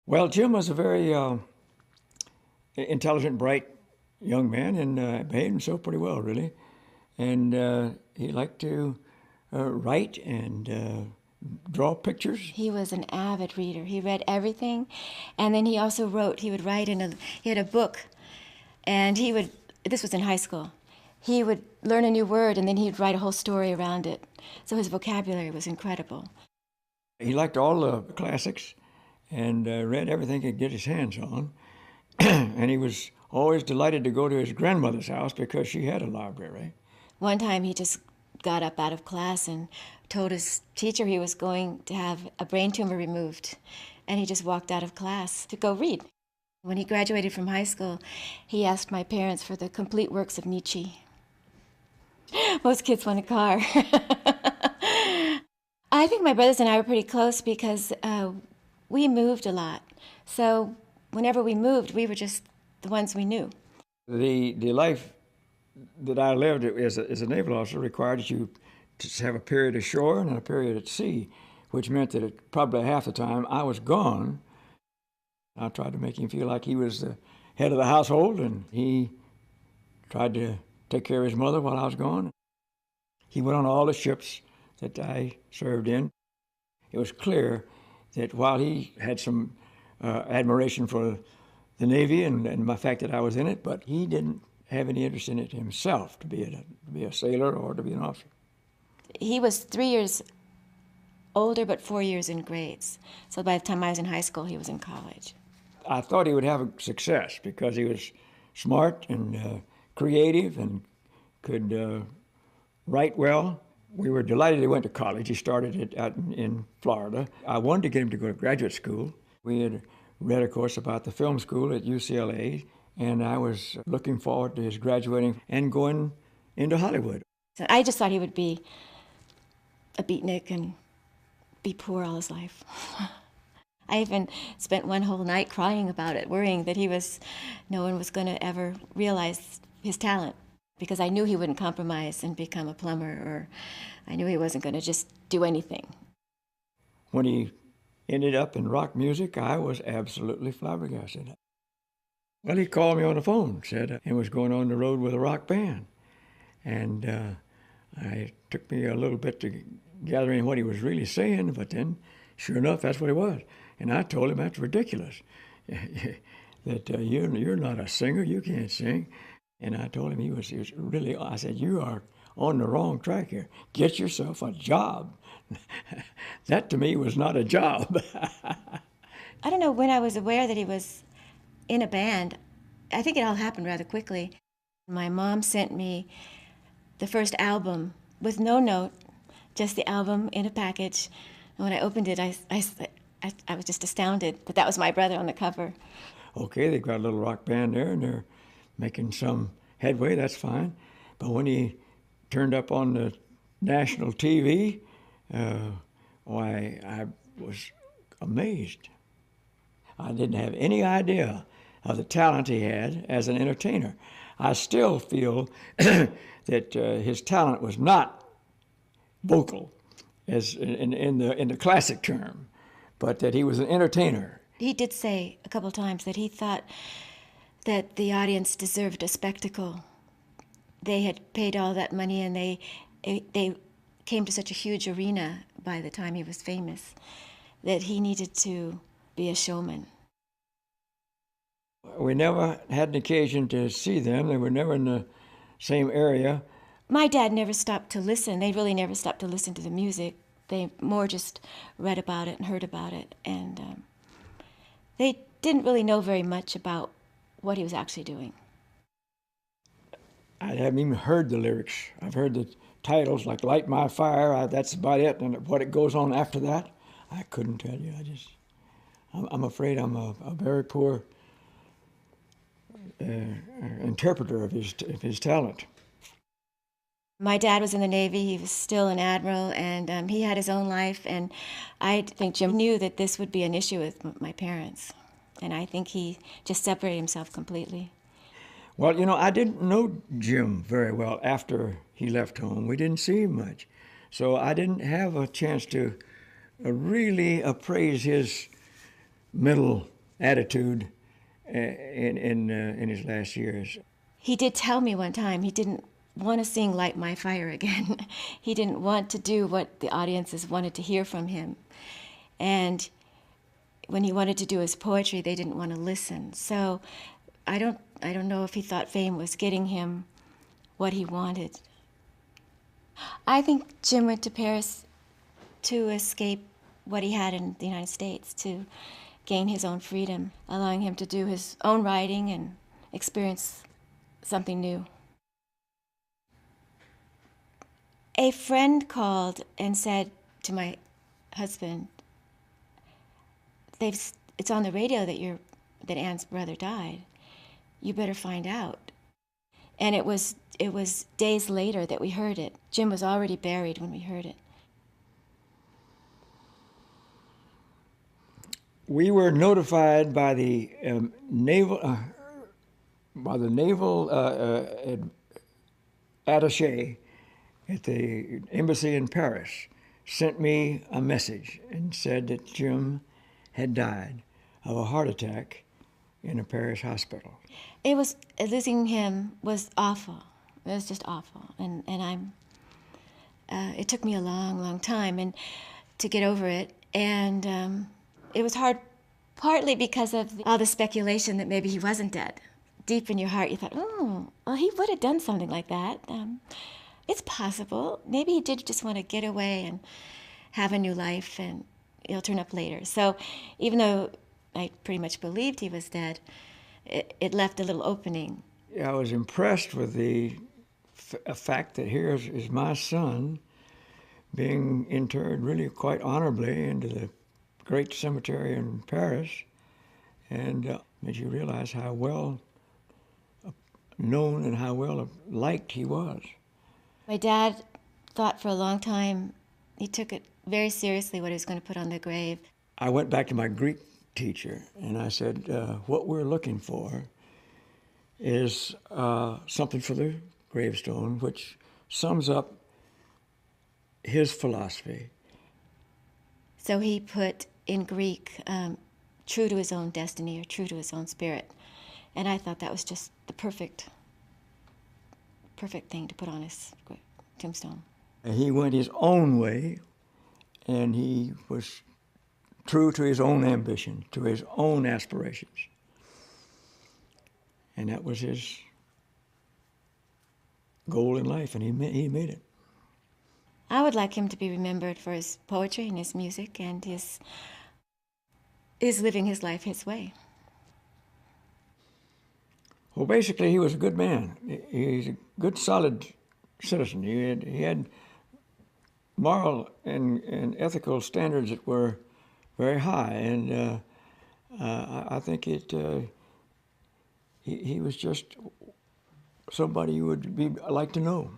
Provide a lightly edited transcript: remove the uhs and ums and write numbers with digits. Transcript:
Well, Jim was a very intelligent, bright young man and behaved himself pretty well, really. And he liked to write and draw pictures. He was an avid reader. He read everything, and then he also wrote. He would write he had a book, and this was in high school, he would learn a new word, and then he'd write a whole story around it. So his vocabulary was incredible. He liked all the classics and read everything he could get his hands on. And he was always delighted to go to his grandmother's house because she had a library. One time he just got up out of class and told his teacher he was going to have a brain tumor removed, and he just walked out of class to go read. When he graduated from high school, he asked my parents for the complete works of Nietzsche. Most kids want a car. I think my brothers and I were pretty close because we moved a lot. So whenever we moved, we were just the ones we knew. The life that I lived as a naval officer required that you to have a period ashore and a period at sea, which meant that probably half the time I was gone. I tried to make him feel like he was the head of the household, and he tried to take care of his mother while I was gone. He went on all the ships that I served in. It was clear that while he had some admiration for the Navy and the fact that I was in it, but he didn't have any interest in it himself to be a sailor or to be an officer. He was 3 years older, but 4 years in grades. So by the time I was in high school, he was in college. I thought he would have a success because he was smart and creative and could write well. We were delighted he went to college. He started it out in Florida. I wanted to get him to go to graduate school. We had read, of course, about the film school at UCLA, and I was looking forward to his graduating and going into Hollywood. So I just thought he would be a beatnik and be poor all his life. I even spent one whole night crying about it, worrying that no one was going to ever realize his talent, because I knew he wouldn't compromise and become a plumber, or I knew he wasn't going to just do anything. When he ended up in rock music, I was absolutely flabbergasted. Well, he called me on the phone, said he was going on the road with a rock band. And it took me a little bit to gather in what he was really saying, but then, sure enough, that's what it was. And I told him that's ridiculous, that you're not a singer, you can't sing. And I told him he was really, I said, you are on the wrong track here. Get yourself a job. That to me was not a job. I don't know when I was aware that he was in a band. I think it all happened rather quickly. My mom sent me the first album with no note, just the album in a package. And when I opened it, I was just astounded that was my brother on the cover. Okay, they've got a little rock band there, and they're making some headway, that's fine. But when he turned up on the national TV, I was amazed. I didn't have any idea of the talent he had as an entertainer. I still feel that his talent was not vocal, as in the classic term, but that he was an entertainer. He did say a couple times that he thought that the audience deserved a spectacle. They had paid all that money, and they came to such a huge arena by the time he was famous, that he needed to be a showman. We never had an occasion to see them. They were never in the same area. My dad never stopped to listen. They really never stopped to listen to the music. They more just read about it and heard about it. And they didn't really know very much about what he was actually doing. I haven't even heard the lyrics. I've heard the titles like Light My Fire. That's about it. And what it goes on after that, I couldn't tell you. I'm afraid I'm a very poor interpreter of his talent. My dad was in the Navy. He was still an admiral, and he had his own life. And I think Jim knew that this would be an issue with my parents. And I think he just separated himself completely. Well, I didn't know Jim very well after he left home. We didn't see him much. So I didn't have a chance to really appraise his mental attitude in his last years. He did tell me one time he didn't want to sing Light My Fire again. He didn't want to do what the audiences wanted to hear from him. And when he wanted to do his poetry, they didn't want to listen. So I don't know if he thought fame was getting him what he wanted. I think Jim went to Paris to escape what he had in the United States, to gain his own freedom, allowing him to do his own writing and experience something new. A friend called and said to my husband, it's on the radio that Ann's brother died. You better find out. And it was days later that we heard it. Jim was already buried when we heard it. We were notified by the naval attaché at the embassy in Paris, sent me a message and said that Jim had died of a heart attack in a Paris hospital. Losing him was awful. It was just awful, and it took me a long, long time to get over it, and it was hard, partly because of all the speculation that maybe he wasn't dead. Deep in your heart, you thought, oh, well, he would have done something like that. It's possible. Maybe he did just want to get away and have a new life, and it'll turn up later. So even though I pretty much believed he was dead, it left a little opening. I was impressed with the fact that here is my son being interred really quite honorably into the great cemetery in Paris, and made you realize how well known and how well liked he was. My dad thought for a long time, he took it very seriously what he was going to put on the grave. I went back to my Greek teacher and I said, what we're looking for is something for the gravestone which sums up his philosophy. So he put in Greek, true to his own destiny or true to his own spirit. And I thought that was just the perfect thing to put on his tombstone. He went his own way, and he was true to his own ambition, to his own aspirations. And that was his goal in life, and he made it. I would like him to be remembered for his poetry and his music and his living his life his way. Well, basically, he was a good man. He's a good, solid citizen. He had moral and ethical standards that were very high, and I think he was just somebody you would like to know.